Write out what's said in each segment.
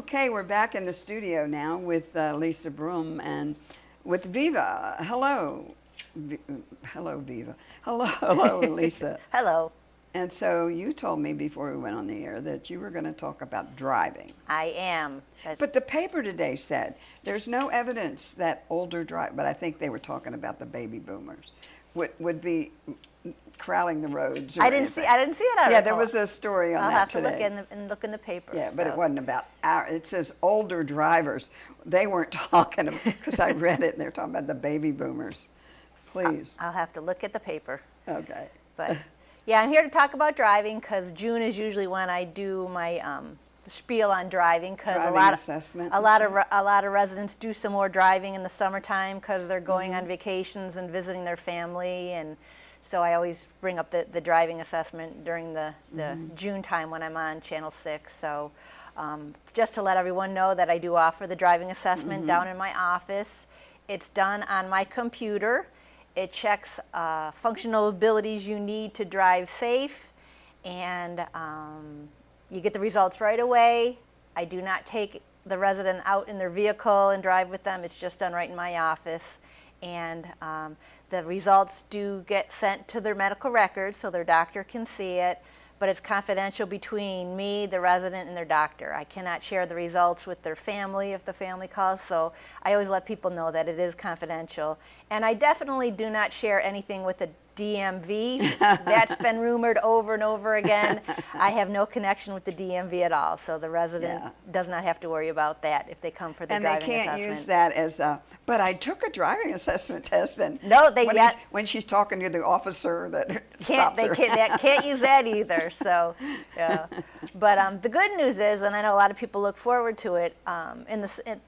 Okay, we're back in the studio now with Lisa Broom and with Viva. Hello. Hello, Viva. Hello, Lisa. Hello. And so you told me before we went on the air that you were going to talk about driving. I am. But the paper today said there's no evidence that older but I think they were talking about the baby boomers would be crowding the roads. I didn't see it. Yeah, there was a story on that today. I'll have to look in the paper. Yeah, but it wasn't about it says older drivers. They weren't talking because I read it and they're talking about the baby boomers. Please. I'll have to look at the paper. Okay. But yeah, I'm here to talk about driving because June is usually when I do my spiel on driving because a lot of residents do some more driving in the summertime because they're going on vacations and visiting their family, and so I always bring up the driving assessment during the June time when I'm on Channel 6. So just to let everyone know that I do offer the driving assessment down in my office. It's done on my computer. It checks functional abilities you need to drive safe, and you get the results right away. I do not take the resident out in their vehicle and drive with them. It's just done right in my office. And the results do get sent to their medical records so their doctor can see it, but it's confidential between me, the resident, and their doctor. I cannot share the results with their family if the family calls, so I always let people know that it is confidential. And I definitely do not share anything with the DMV. That's been rumored over and over again. I have no connection with the DMV at all, so the resident does not have to worry about that if they come for the driving assessment. And they can't use that as but I took a driving assessment test, and no, when she's talking to the officer that stops her. Can't use that either. So, yeah. But the good news is, and I know a lot of people look forward to it,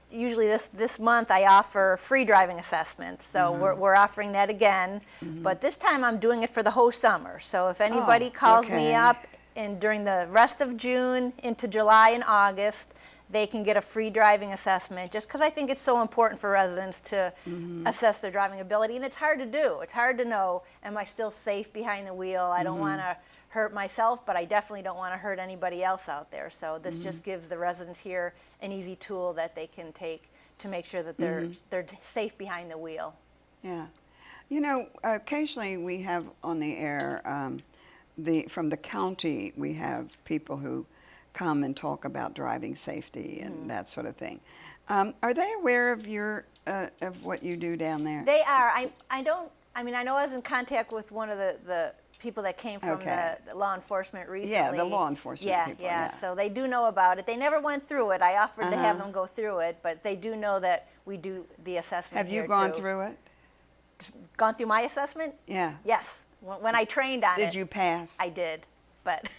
usually this month I offer free driving assessments, so we're offering that again, but this time I'm doing it for the whole summer. So if anybody calls me up during the rest of June into July and August, they can get a free driving assessment, just because I think it's so important for residents to assess their driving ability. And it's hard to do. It's hard to know, am I still safe behind the wheel? I don't want to hurt myself, but I definitely don't want to hurt anybody else out there. So this just gives the residents here an easy tool that they can take to make sure that they're safe behind the wheel. Yeah. You know, occasionally we have on the air, from the county, we have people who come and talk about driving safety and that sort of thing. Are they aware of of what you do down there? They are. I know I was in contact with one of the people that came from the law enforcement recently. Yeah, the law enforcement people. Yeah, so they do know about it. They never went through it. I offered to have them go through it, but they do know that we do the assessment. Have you gone through it? Gone through my assessment? Yeah. Yes. When I trained on it. Did you pass? I did, but.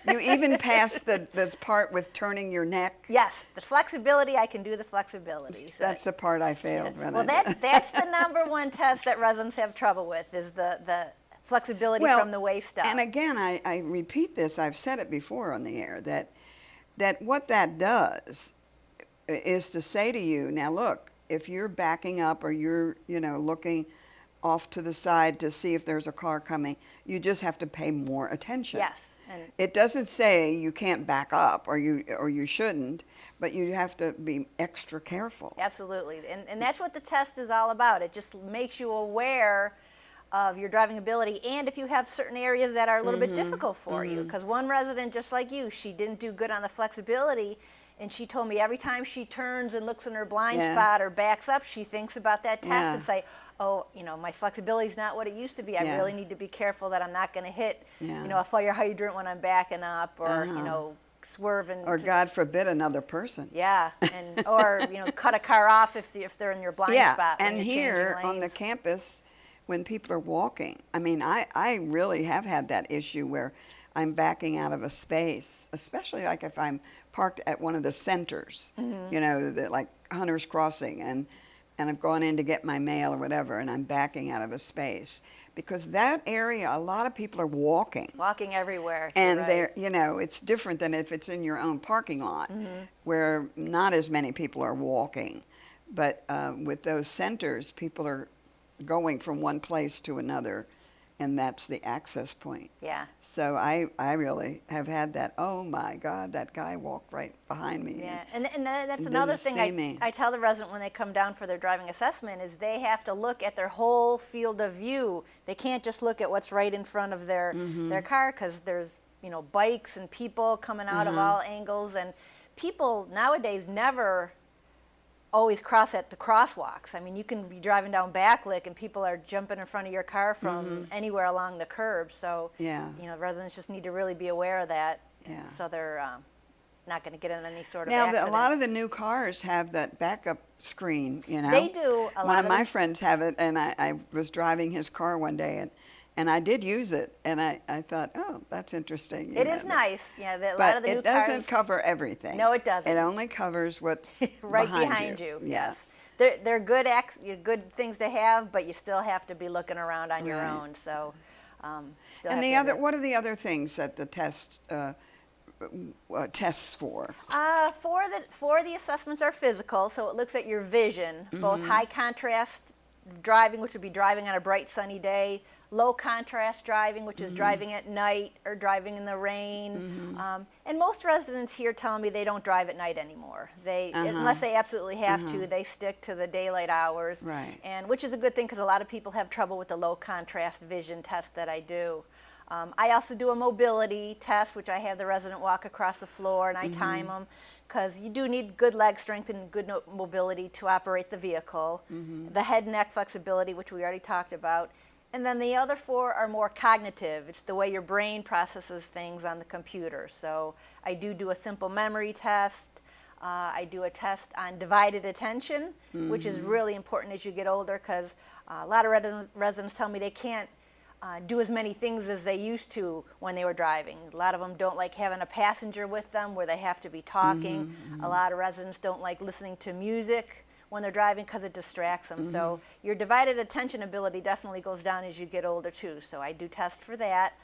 You even passed this part with turning your neck? Yes, the flexibility, I can do the flexibility. So that's the part I failed. Well, that's the #1 test that residents have trouble with, is the flexibility from the waist up. And again, I repeat this, I've said it before on the air, that what that does is to say to you, now look, if you're backing up or you're, looking off to the side to see if there's a car coming, you just have to pay more attention. Yes. And it doesn't say you can't back up or you shouldn't, but you have to be extra careful. Absolutely. And that's what the test is all about. It just makes you aware of your driving ability, and if you have certain areas that are a little bit difficult for you. Because one resident, just like you, she didn't do good on the flexibility, and she told me every time she turns and looks in her blind spot or backs up, she thinks about that test and say, oh, my flexibility is not what it used to be. I really need to be careful that I'm not going to hit, a fire hydrant when I'm backing up, or swerving. Or God forbid another person. Yeah, or cut a car off if they're in your blind spot. And here on the campus, when people are walking, I really have had that issue where I'm backing out of a space, especially like if I'm parked at one of the centers, like Hunter's Crossing, and I've gone in to get my mail or whatever, and I'm backing out of a space. Because that area, a lot of people are walking. Walking everywhere. And they're, it's different than if it's in your own parking lot, where not as many people are walking. But with those centers, people are going from one place to another and that's the access point. Yeah. So I really have had that, oh my God, that guy walked right behind me. Yeah, and that's Didn't another see thing me. I tell the resident when they come down for their driving assessment is they have to look at their whole field of view. They can't just look at what's right in front of their car, because there's, you know, bikes and people coming out of all angles, and people nowadays never always cross at the crosswalks. I mean, you can be driving down Backlick and people are jumping in front of your car from anywhere along the curb. So, Yeah. you know, residents just need to really be aware of that. Yeah. So they're not going to get in any sort of Now, accident. a lot of the new cars have that backup screen, you know. They do. One of my friends have it, and I was driving his car one day, and I did use it, and I thought, oh, that's interesting. It is nice. Yeah, a lot But of the new it doesn't cars. cover everything. No, it doesn't. It only covers what's right behind you. Yeah. Yes, they're good good things to have, but you still have to be looking around on your own. So, still And have to what are the other things that the tests for? For the assessments are physical, so it looks at your vision, both high contrast driving, which would be driving on a bright sunny day, low contrast driving, which is driving at night or driving in the rain. And most residents here tell me they don't drive at night anymore. They, unless they absolutely have to, they stick to the daylight hours. Right. And which is a good thing, because a lot of people have trouble with the low contrast vision test that I do. I also do a mobility test, which I have the resident walk across the floor, and I time them, because you do need good leg strength and good mobility to operate the vehicle. The head and neck flexibility, which we already talked about. And then the other 4 are more cognitive. It's the way your brain processes things on the computer. So I do a simple memory test. I do a test on divided attention, which is really important as you get older, because a lot of residents tell me they can't do as many things as they used to when they were driving. A lot of them don't like having a passenger with them where they have to be talking. A lot of residents don't like listening to music when they're driving because it distracts them. So your divided attention ability definitely goes down as you get older too. So I do test for that.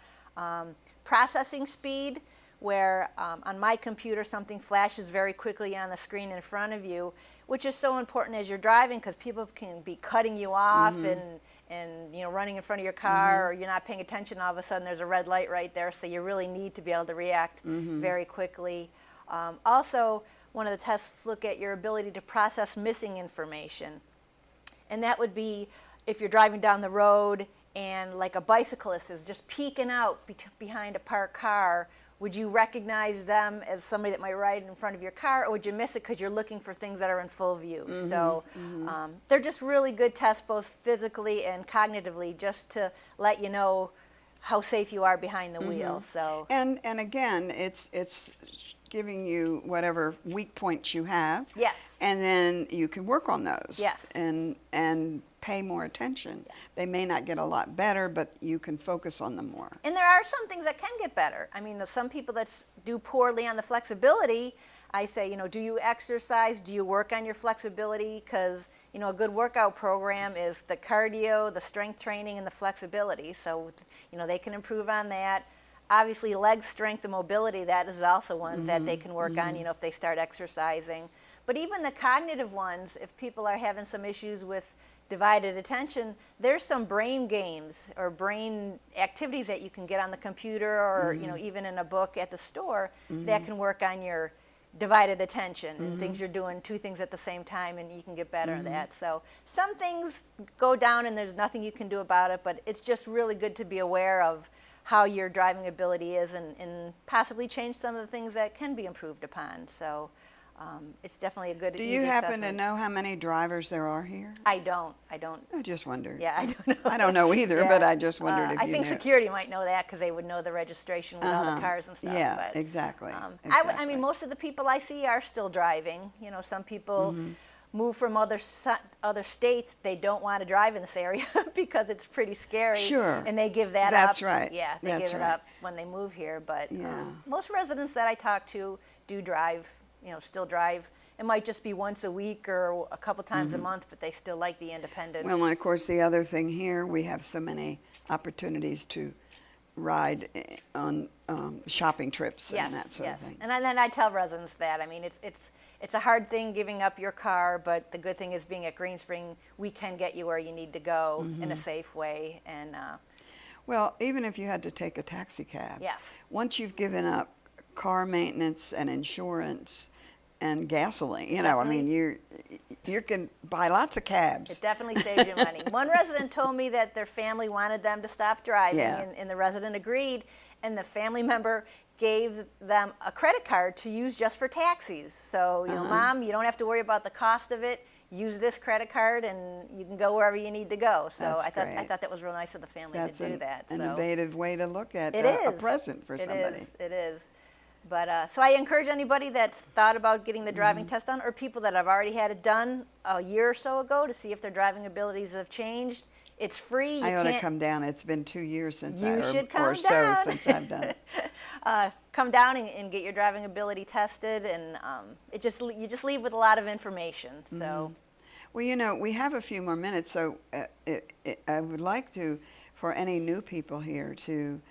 Processing speed, where on my computer something flashes very quickly on the screen in front of you, which is so important as you're driving, because people can be cutting you off and you know, running in front of your car, or you're not paying attention, all of a sudden there's a red light right there, so you really need to be able to react very quickly. Also, one of the tests look at your ability to process missing information, and that would be if you're driving down the road and like a bicyclist is just peeking out behind a parked car. Would you recognize them as somebody that might ride in front of your car, or would you miss it because you're looking for things that are in full view? So they're just really good tests, both physically and cognitively, just to let you know how safe you are behind the wheel. So And again, it's giving you whatever weak points you have. Yes. And then you can work on those. Yes. And pay more attention. They may not get a lot better, but you can focus on them more. And there are some things that can get better. I mean, some people that do poorly on the flexibility, I say, you know, do you exercise? Do you work on your flexibility? Because, you know, a good workout program is the cardio, the strength training, and the flexibility. So, you know, they can improve on that. Obviously, leg strength and mobility, that is also one that they can work on, you know, if they start exercising. But even the cognitive ones, if people are having some issues with divided attention, there's some brain games or brain activities that you can get on the computer or you know, even in a book at the store that can work on your divided attention and things you're doing 2 things at the same time, and you can get better at that. So some things go down and there's nothing you can do about it, but it's just really good to be aware of how your driving ability is and possibly change some of the things that can be improved upon. So it's definitely a good. Do you happen to know how many drivers there are here? I don't. I just wondered. Yeah, I don't know. I don't know either, but I just wondered if I you think knew. security might know that because they would know the registration with all the cars and stuff. Yeah, but, exactly. I mean, most of the people I see are still driving. You know, some people move from other states. They don't want to drive in this area because it's pretty scary. Sure. And they give that up. That's right. Yeah, they That's give it right. up when they move here. But Yeah. most residents that I talk to do drive. You know, still drive. It might just be once a week or a couple times a month, but they still like the independence. Well, and of course, the other thing here, we have so many opportunities to ride on shopping trips and that sort of thing. And then I tell residents that. I mean, it's a hard thing giving up your car, but the good thing is being at Green Spring, we can get you where you need to go in a safe way. And Well, even if you had to take a taxi cab. Yes. Once you've given up car maintenance and insurance and gasoline, you know, I mean, you can buy lots of cabs. It definitely saves you money. One resident told me that their family wanted them to stop driving, Yeah. and the resident agreed, and the family member gave them a credit card to use just for taxis. So, you know, Mom, you don't have to worry about the cost of it. Use this credit card and you can go wherever you need to go. So That's I great. thought that was real nice of the family to do that. An So innovative way to look at it a is. present for somebody. It is. But so I encourage anybody that's thought about getting the driving test done, or people that have already had it done a year or so ago, to see if their driving abilities have changed. It's free. I ought to come down. It's been 2 years since You should come or so down. since I've done it. Come down and get your driving ability tested, and you just leave with a lot of information. So. Well, you know, we have a few more minutes, so I would like to, for any new people here, to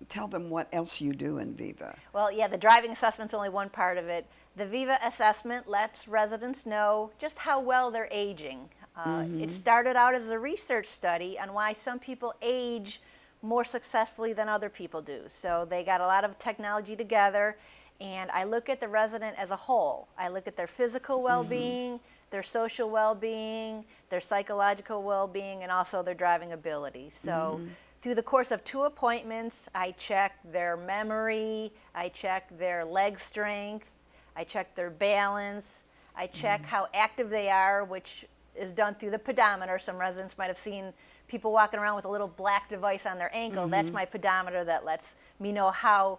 tell them what else you do in Viva. Well, yeah, the driving assessment's only one part of it. The Viva assessment lets residents know just how well they're aging. It started out as a research study on why some people age more successfully than other people do. So they got a lot of technology together, and I look at the resident as a whole. I look at their physical well-being, their social well-being, their psychological well-being, and also their driving ability. So through the course of 2 appointments, I check their memory, I check their leg strength, I check their balance, I check how active they are, which is done through the pedometer. Some residents might have seen people walking around with a little black device on their ankle. That's my pedometer that lets me know how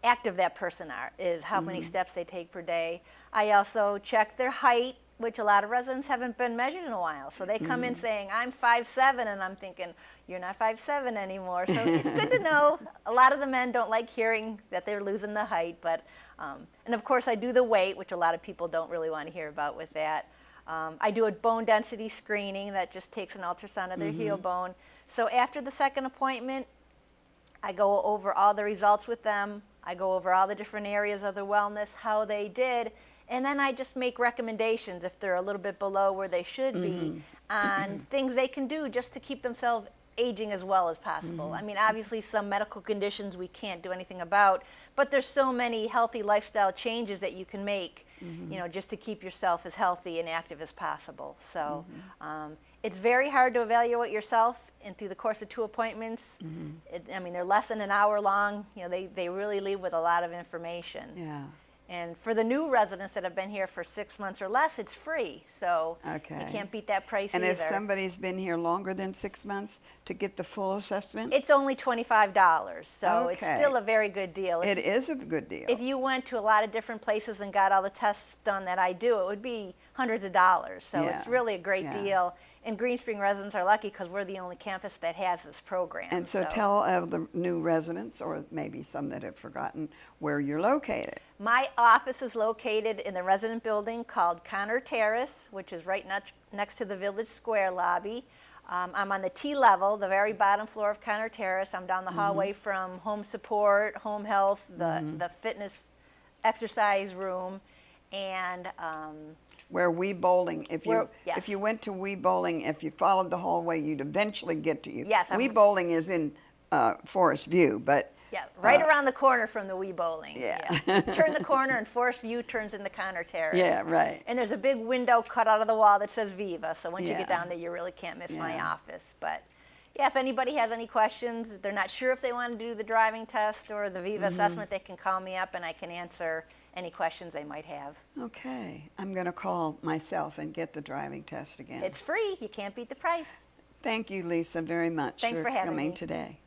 active that person is, how many steps they take per day. I also check their height, which a lot of residents haven't been measured in a while. So they come in saying, I'm 5'7", and I'm thinking, you're not 5'7" anymore. So it's good to know. A lot of the men don't like hearing that they're losing the height, but, and of course I do the weight, which a lot of people don't really want to hear about with that. I do a bone density screening that just takes an ultrasound of their heel bone. So after the second appointment, I go over all the results with them. I go over all the different areas of their wellness, how they did, and then I just make recommendations if they're a little bit below where they should be on things they can do just to keep themselves aging as well as possible. I mean, obviously some medical conditions we can't do anything about, but there's so many healthy lifestyle changes that you can make, you know, just to keep yourself as healthy and active as possible. So it's very hard to evaluate yourself, and through the course of 2 appointments, I mean, they're less than an hour long. You know, they really leave with a lot of information. Yeah. And for the new residents that have been here for 6 months or less, it's free. So you can't beat that price and either. if somebody's been here longer than 6 months to get the full assessment? It's only $25, so it's still a very good deal. It is a good deal. If you went to a lot of different places and got all the tests done that I do, it would be hundreds of dollars. So it's really a great deal. And Green Spring residents are lucky because we're the only campus that has this program. And so tell the new residents, or maybe some that have forgotten, where you're located. My office is located in the resident building called Connor Terrace, which is right next to the Village Square lobby. I'm on the T level, the very bottom floor of Connor Terrace. I'm down the hallway from home support, home health, the fitness exercise room, and where Wee Bowling, if you went to Wee Bowling, if you followed the hallway, you'd eventually get to you. Yes, Wee Bowling is in Forest View, but yeah, right around the corner from the Wee Bowling. Yeah. Turn the corner and Forest View turns into Connor Terrace. Yeah, right. And there's a big window cut out of the wall that says Viva, so once you get down there, you really can't miss my office. But yeah, if anybody has any questions, they're not sure if they want to do the driving test or the Viva assessment, they can call me up and I can answer any questions they might have. Okay, I'm going to call myself and get the driving test again. It's free. You can't beat the price. Thank you, Lisa, very much Thanks for having coming me. today.